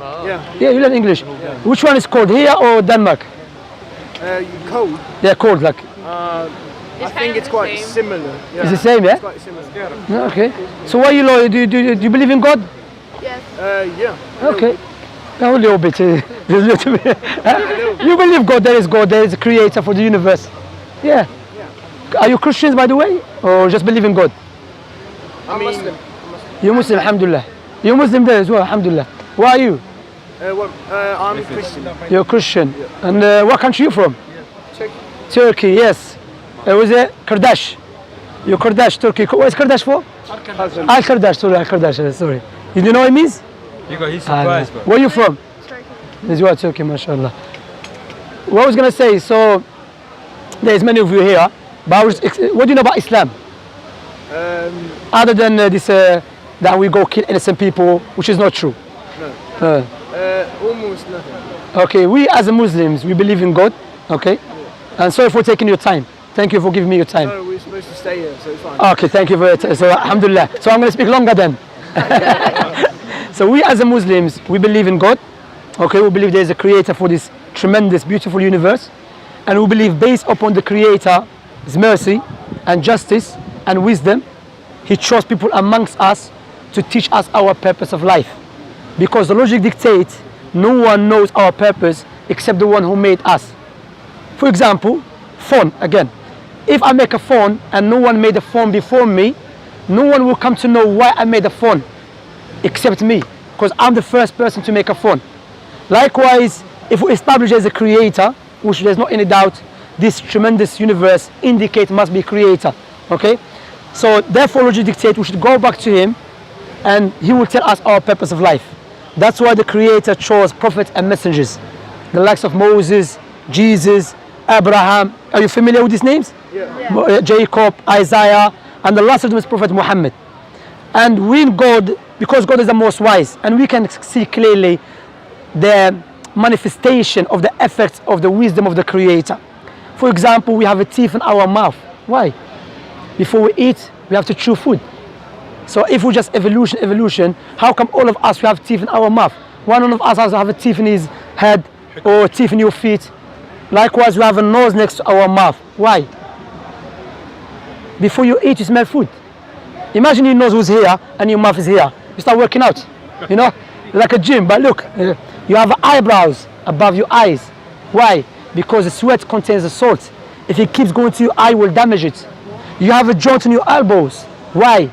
Yeah, you learn English. Which one is cold, here or Denmark? Cold. Yeah, cold, like. I think it's quite similar. Yeah. It's the same, yeah? It's quite similar. Yeah, okay. So why you loyal? Do you believe in God? Yes. Yeah. Okay. A little bit. Just a little bit. You believe God, there is a creator for the universe. Yeah. Are you Christians, by the way? Or just believe in God? I'm Muslim. You're Muslim, alhamdulillah. You're Muslim there as well, alhamdulillah. Why are you? I'm Christian. You're Christian. And what country are you from? Turkey. Turkey, yes. Was it Kurdish? You're Kurdish, Turkey. What is Kurdish for? Al-Kurdish, sorry, Al-Kurdish, sorry. You know what it means? You got his surprise, bro. Where are you from? Turkey. This is Turkey, mashallah. What I was going to say, so there's many of you here, but what do you know about Islam? Other than this, that we go kill innocent people, which is not true. No. Almost nothing. Okay, we as Muslims, we believe in God, okay? And sorry for taking your time. Thank you for giving me your time. No, we're supposed to stay here, so it's fine. Okay, thank you for it. So, alhamdulillah. So I'm going to speak longer then. So we as Muslims, we believe in God. Okay, we believe there is a creator for this tremendous, beautiful universe. And we believe based upon the creator's mercy and justice and wisdom, he chose people amongst us to teach us our purpose of life. Because the logic dictates no one knows our purpose except the one who made us. For example, phone again. If I make a phone and no one made a phone before me, no one will come to know why I made a phone except me, because I'm the first person to make a phone. Likewise, if we establish as a creator, which there's not any doubt, this tremendous universe indicate must be creator. Okay? So therefore logic dictates we should go back to him and he will tell us our purpose of life. That's why the creator chose prophets and messengers. The likes of Moses, Jesus, Abraham. Are you familiar with these names? Yeah. Jacob, Isaiah, and the last of them is Prophet Muhammad. And we in God, because God is the most wise, and we can see clearly the manifestation of the effects of the wisdom of the creator. For example, we have a teeth in our mouth. Why? Before we eat, we have to chew food. So if we just evolution, how come all of us we have teeth in our mouth? One of us has to have a teeth in his head or teeth in your feet. Likewise, we have a nose next to our mouth. Why? Before you eat, you smell food. Imagine your nose was here and your mouth is here. You start working out, you know, like a gym. But look, you have eyebrows above your eyes. Why? Because the sweat contains the salt. If it keeps going to your eye, it will damage it. You have a joint in your elbows. Why?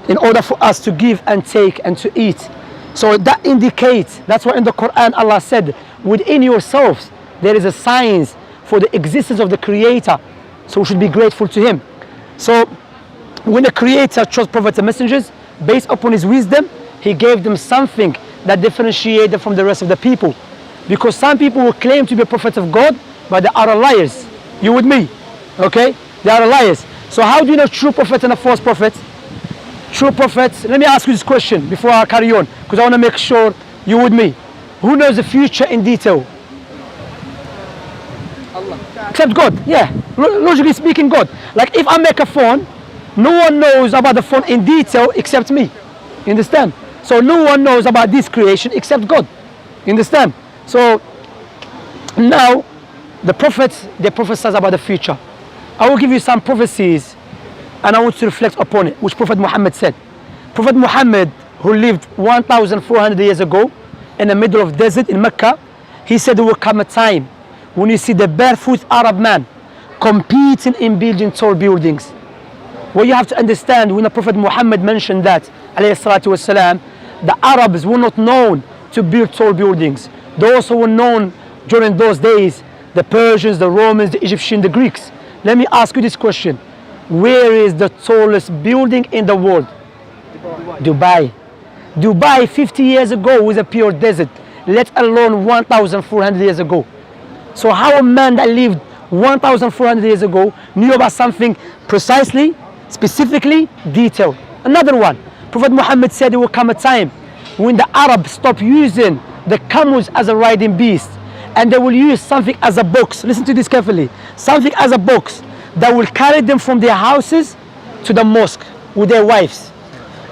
In order for us to give and take and to eat. So that indicates, that's why in the Quran Allah said, within yourselves there is a science for the existence of the creator. So we should be grateful to him. So when the creator chose prophets and messengers, based upon his wisdom, he gave them something that differentiated them from the rest of the people. Because some people will claim to be prophets of God, but they are liars. You with me? Okay? They are liars. So how do you know true prophet and a false prophet? True prophets, let me ask you this question before I carry on, because I want to make sure you with me. Who knows the future in detail? Allah. Except God, yeah. Logically speaking, God. Like if I make a phone, no one knows about the phone in detail except me. You understand? So no one knows about this creation except God. You understand? So now the prophets, they prophesize about the future. I will give you some prophecies and I want to reflect upon it, which Prophet Muhammad said. Prophet Muhammad, who lived 1,400 years ago in the middle of desert in Mecca, he said there will come a time when you see the barefoot Arab man competing in building tall buildings. What you have to understand, when the Prophet Muhammad mentioned that, alayhi salatu wasalam, the Arabs were not known to build tall buildings. They also were known during those days, the Persians, the Romans, the Egyptians, the Greeks. Let me ask you this question. Where is the tallest building in the world? Dubai. Dubai 50 years ago was a pure desert, let alone 1,400 years ago. So how a man that lived 1,400 years ago knew about something precisely, specifically, detailed? Another one, Prophet Muhammad said there will come a time when the Arabs stop using the camels as a riding beast and they will use something as a box. Listen to this carefully. Something as a box that will carry them from their houses to the mosque with their wives.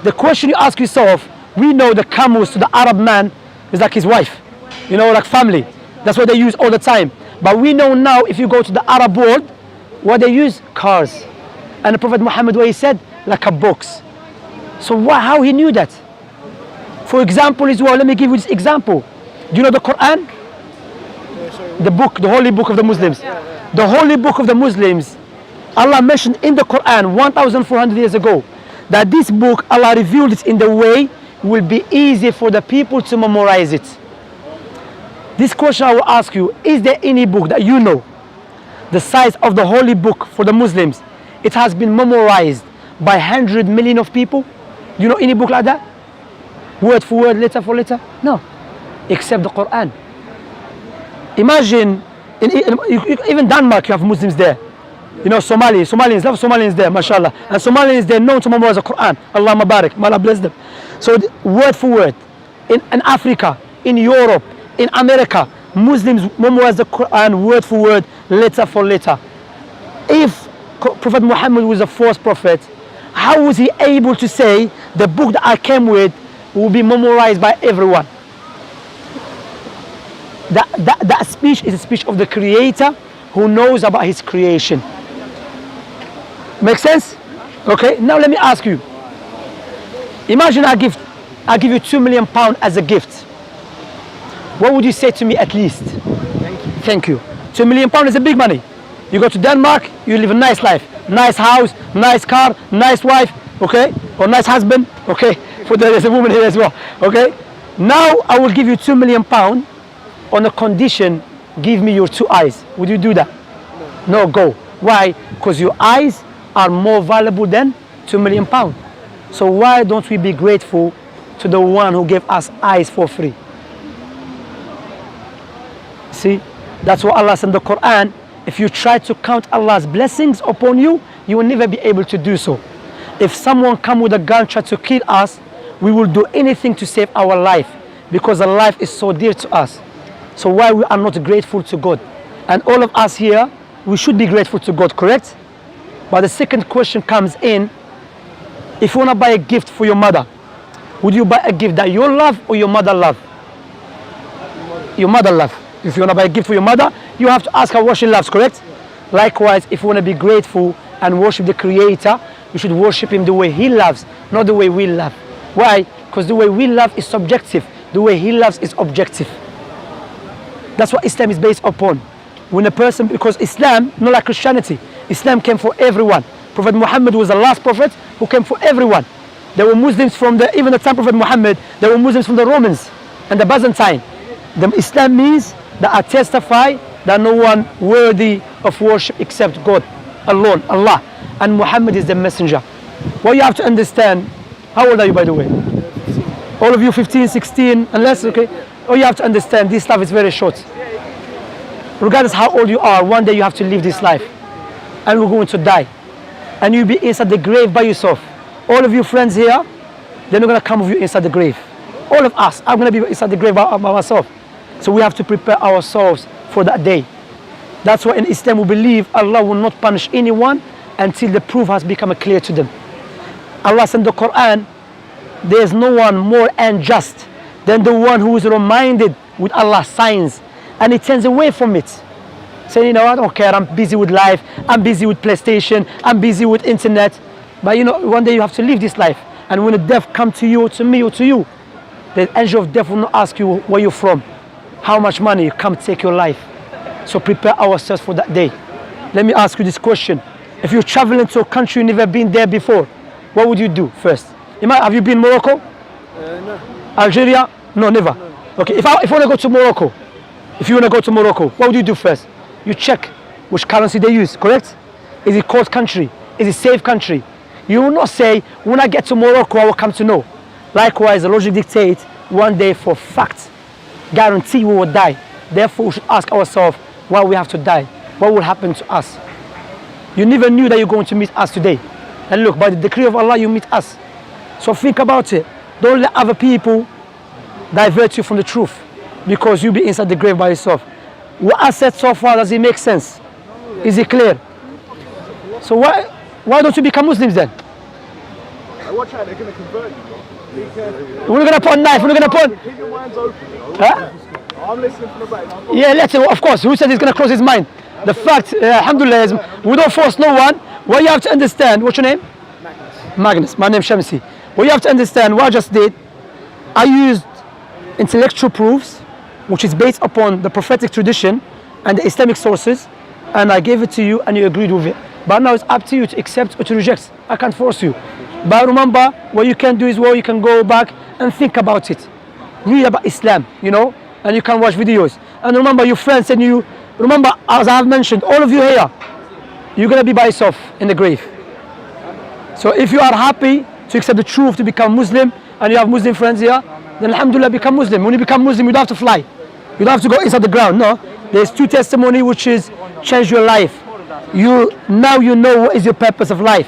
The question you ask yourself, we know the camels to the Arab man It's like his wife, you know, like family. That's what they use all the time. But we know now, if you go to the Arab world, what they use? Cars. And the Prophet Muhammad, what he said? Like a box. So how he knew that? For example as well, let me give you this example. Do you know the Quran? The book, the holy book of the Muslims. The holy book of the Muslims, Allah mentioned in the Quran 1,400 years ago that this book, Allah revealed it in the way will be easy for the people to memorize it. This question I will ask you, is there any book that you know, the size of the holy book for the Muslims, it has been memorized by 100 million of people? Do you know any book like that? Word for word, letter for letter? No, except the Quran. Imagine, even Denmark, you have Muslims there. You know, Somalians love Somalians there, mashallah. And Somalians, they're known to memorize the Quran. Allah Mabarak, may Allah bless them. So word for word, in Africa, in Europe, in America, Muslims memorize the Quran word for word, letter for letter. If Prophet Muhammad was the first prophet, how was he able to say the book that I came with will be memorized by everyone? That speech is a speech of the Creator who knows about his creation. Make sense? Okay, now let me ask you. Imagine I give you £2 million as a gift. What would you say to me at least? Thank you. Thank you. £2 million is a big money. You go to Denmark, you live a nice life. Nice house, nice car, nice wife, okay? Or nice husband, okay? There's a woman here as well, okay? Now I will give you £2 million on a condition, give me your 2 eyes. Would you do that? No, go. Why? Because your eyes are more valuable than £2 million. So why don't we be grateful to the one who gave us eyes for free? See, that's what Allah said in the Quran. If you try to count Allah's blessings upon you, you will never be able to do so. If someone come with a gun try to kill us, we will do anything to save our life because our life is so dear to us. So why we are not grateful to God? And all of us here, we should be grateful to God, correct? But the second question comes in, if you want to buy a gift for your mother, would you buy a gift that you love or your mother love? Your mother love. If you want to buy a gift for your mother, you have to ask her what she loves, correct? Likewise, if you want to be grateful and worship the Creator, you should worship Him the way He loves, not the way we love. Why? Because the way we love is subjective. The way He loves is objective. That's what Islam is based upon. When a person, because Islam, not like Christianity, Islam came for everyone. Prophet Muhammad was the last prophet who came for everyone. There were Muslims from even the time of Prophet Muhammad, there were Muslims from the Romans and the Byzantine. Islam means that I testify that no one worthy of worship except God alone, Allah. And Muhammad is the messenger. What you have to understand, how old are you by the way? All of you 15, 16, unless, okay? Oh, you have to understand this life is very short. Regardless how old you are, one day you have to live this life. And we're going to die. And you'll be inside the grave by yourself. All of you friends here, they're not going to come with you inside the grave. All of us, I'm going to be inside the grave by myself. So we have to prepare ourselves for that day. That's why in Islam we believe Allah will not punish anyone until the proof has become clear to them. Allah said in the Quran, there is no one more unjust than the one who is reminded with Allah's signs and he turns away from it. Saying, you know, I don't care, I'm busy with life, I'm busy with PlayStation, I'm busy with internet. But you know, one day you have to live this life. And when the death comes to you, or to me, or to you, the angel of death will not ask you where you're from, how much money, you come take your life. So prepare ourselves for that day. Let me ask you this question. If you're traveling to a country you've never been there before, what would you do first? Have you been Morocco? No. Algeria? No, never. No. Okay, if you want to go to Morocco, what would you do first? You check which currency they use, correct? Is it cold country? Is it safe country? You will not say, when I get to Morocco, I will come to know. Likewise, the logic dictates one day for fact, guarantee we will die. Therefore, we should ask ourselves why we have to die. What will happen to us? You never knew that you're going to meet us today. And look, by the decree of Allah, you meet us. So think about it. Don't let other people divert you from the truth because you'll be inside the grave by yourself. What I said so far, does it make sense? Is it clear? So why don't you become Muslims then? Watch out, they're going to convert you. We're not going to put a knife, we're not going to put... Keep your minds open. Huh? I'm listening from the back. Yeah, let's say, of course, who said he's going to close his mind? The fact, alhamdulillah, is we don't force no one. What you have to understand, what's your name? Magnus. My name's Shamsi. What you have to understand, what I just did, I used intellectual proofs, which is based upon the prophetic tradition and the Islamic sources, and I gave it to you and you agreed with it. But now it's up to you to accept or to reject. I can't force you. But remember, what you can do is, well, you can go back and think about it. Read about Islam, you know, and you can watch videos. And remember, your friends and you, remember, as I have mentioned, all of you here, you're going to be by yourself in the grave. So if you are happy to accept the truth, to become Muslim, and you have Muslim friends here, then alhamdulillah, become Muslim. When you become Muslim, you don't have to fly. You don't have to go inside the ground, no. There's two testimony which is change your life. Now you know what is your purpose of life.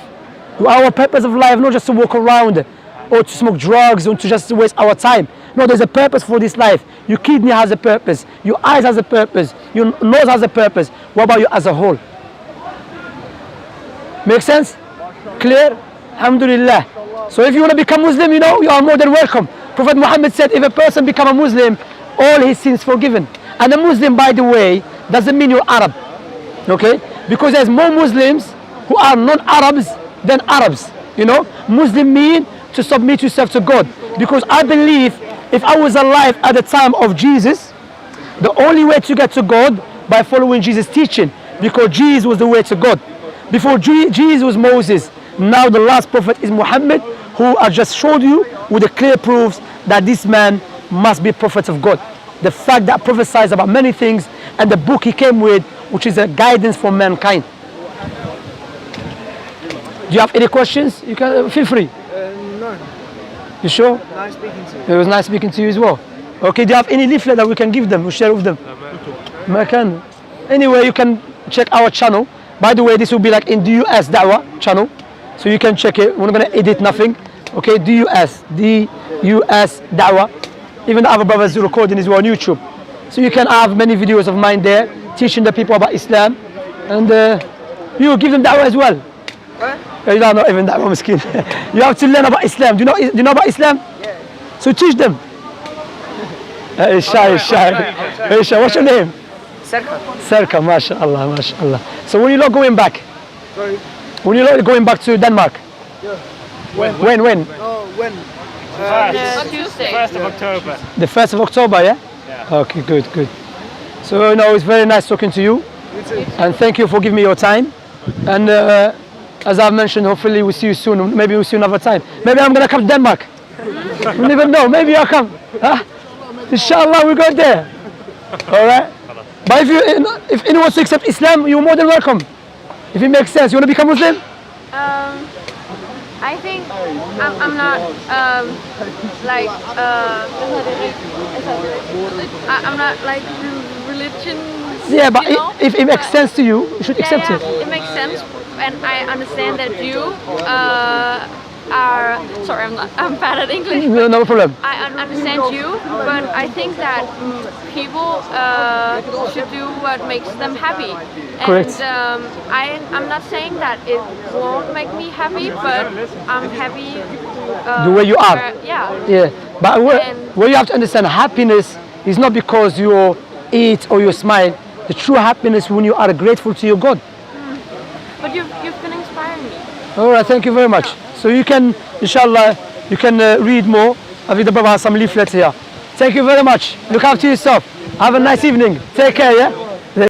Our purpose of life, not just to walk around or to smoke drugs or to just waste our time. No, there's a purpose for this life. Your kidney has a purpose. Your eyes has a purpose. Your nose has a purpose. What about you as a whole? Make sense? Clear? Alhamdulillah. So if you want to become Muslim, you know, you are more than welcome. Prophet Muhammad said, if a person become a Muslim, all his sins forgiven. And a Muslim, by the way, doesn't mean you're Arab. Okay? Because there's more Muslims who are non-Arabs than Arabs. You know? Muslim mean to submit yourself to God. Because I believe if I was alive at the time of Jesus, the only way to get to God by following Jesus' teaching. Because Jesus was the way to God. Before Jesus was Moses. Now the last prophet is Muhammad, who I just showed you with the clear proofs that this man must be a prophet of God. The fact that prophesies about many things and the book he came with, which is a guidance for mankind. Do you have any questions? You can feel free. No. You sure? Nice speaking to you. It was nice speaking to you as well. Okay, do you have any leaflet that we can give them, we share with them? Makan. Anyway, you can check our channel. By the way, this will be like in DUS Dawah channel. So you can check it. We're not going to edit nothing. Okay, DUS Dawah. Even the other brothers recording as well on YouTube. So you can have many videos of mine there, teaching the people about Islam. And you give them da'wah as well. What? You don't know even da'wah, miskin. You have to learn about Islam. Do you know about Islam? Yeah. So teach them. Shy. What's your name? Serkan. Serka, mashallah, mashallah. So when you're not going back? Sorry. When you're not going back to Denmark? Yeah. When? Oh, when? On Tuesday. 1st of October. The 1st of October, yeah? Okay, good. So, you know, it's very nice talking to you. You too. And thank you for giving me your time. And as I've mentioned, hopefully we'll see you soon. Maybe we'll see you another time. Maybe I'm going to come to Denmark. You never know. Maybe I'll come. Huh? Inshallah, we'll go there. All right? But if anyone wants to accept Islam, you're more than welcome. If it makes sense. You want to become Muslim? I think I'm not like I'm not like religion. Yeah, but you know? if it makes sense to you, you should accept yeah, it. it makes sense, and I understand that you are. Sorry, I'm bad at English. No problem. I understand you, but I think that people should do what makes them happy. Correct. And I'm not saying that it won't make me happy, but I'm happy. The way you are. Yeah. But what you have to understand, happiness is not because you eat or you smile. The true happiness when you are grateful to your God. But you've been inspiring me. All right, thank you very much. So you can, inshallah, you can read more. I think the Baba has some leaflets here. Thank you very much. Look after yourself. Have a nice evening. Take care, yeah?